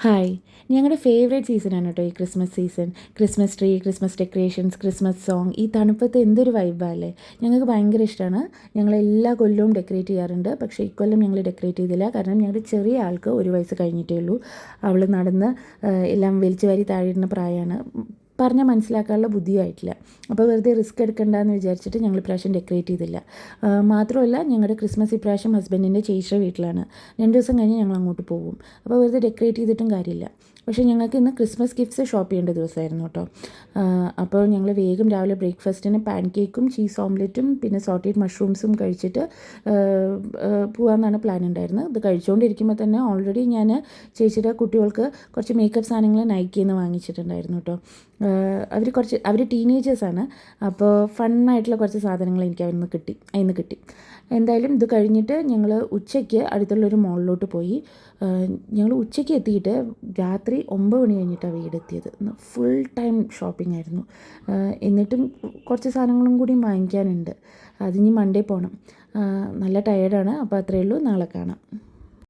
Hi. ഞങ്ങളുടെ favourite സീസണാണ് കേട്ടോ ഈ Christmas season. Christmas tree, Christmas decorations, Christmas song. ഈ തണുപ്പത്ത് എന്തൊരു വൈബല്ലേ. ഞങ്ങൾക്ക് ഭയങ്കര ഇഷ്ടമാണ്. ഞങ്ങൾ എല്ലാ കൊല്ലവും ഡെക്കറേറ്റ് ചെയ്യാറുണ്ട്. പക്ഷേ ഇക്കൊല്ലം ഞങ്ങൾ ഡെക്കറേറ്റ് ചെയ്തില്ല. കാരണം ഞങ്ങളുടെ ചെറിയ ആൾക്ക് 1 വയസ്സ് കഴിഞ്ഞിട്ടേ ഉള്ളൂ. അവൾ നടന്ന് എല്ലാം വലിച്ചു വാരി താഴെയിടുന്ന പ്രായമാണ്. പറഞ്ഞാൽ മനസ്സിലാക്കാനുള്ള ബുദ്ധിയായിട്ടില്ല. അപ്പോൾ വെറുതെ റിസ്ക് എടുക്കണ്ടെന്ന് വിചാരിച്ചിട്ട് ഞങ്ങൾ ഇപ്രാവശ്യം ഡെക്കറേറ്റ് ചെയ്തില്ല. മാത്രമല്ല ഞങ്ങളുടെ ക്രിസ്മസ് ഇപ്രാവശ്യം ഹസ്ബൻഡിൻ്റെ ചേച്ചിയുടെ വീട്ടിലാണ്. 2 ദിവസം കഴിഞ്ഞ് ഞങ്ങൾ അങ്ങോട്ട് പോകും. അപ്പോൾ വെറുതെ ഡെക്കറേറ്റ് ചെയ്തിട്ടും കാര്യമില്ല. പക്ഷേ ഞങ്ങൾക്ക് ഇന്ന് ക്രിസ്മസ് ഗിഫ്റ്റ്സ് ഷോപ്പ് ചെയ്യേണ്ട ദിവസമായിരുന്നു കേട്ടോ. അപ്പോൾ ഞങ്ങൾ വേഗം രാവിലെ ബ്രേക്ക്ഫാസ്റ്റിന് പാൻ കേക്കും ചീസ് ഓംലെറ്റും പിന്നെ സോട്ടേഡ് മഷ്റൂംസും കഴിച്ചിട്ട് പോകാമെന്നാണ് പ്ലാൻ ഉണ്ടായിരുന്നത്. ഇത് കഴിച്ചുകൊണ്ടിരിക്കുമ്പോൾ തന്നെ ഓൾറെഡി ഞാൻ ചേച്ചിയുടെ കുട്ടികൾക്ക് കുറച്ച് മേക്കപ്പ് സാധനങ്ങൾ നൈക്കിയിൽ നിന്ന് വാങ്ങിച്ചിട്ടുണ്ടായിരുന്നു കേട്ടോ. അവർ ടീനേജേഴ്സാണ്. അപ്പോൾ ഫണ്ണായിട്ടുള്ള കുറച്ച് സാധനങ്ങൾ എനിക്ക് അതിൽ നിന്ന് കിട്ടി. എന്തായാലും ഇത് കഴിഞ്ഞിട്ട് ഞങ്ങൾ ഉച്ചയ്ക്ക് അടുത്തുള്ളൊരു മോളിലോട്ട് പോയി. ഞങ്ങൾ ഉച്ചയ്ക്ക് എത്തിയിട്ട് രാത്രി 9 മണി കഴിഞ്ഞിട്ടാണ് വീടെത്തിയത്. ഫുൾ ടൈം ഷോപ്പിംഗ് ആയിരുന്നു. എന്നിട്ടും കുറച്ച് സാധനങ്ങളും കൂടി വാങ്ങിക്കാനുണ്ട്. അതിനി മൺഡേ പോകണം. നല്ല ടയേർഡാണ്. അപ്പോൾ അത്രയേ ഉള്ളൂ. നാളെ കാണാം.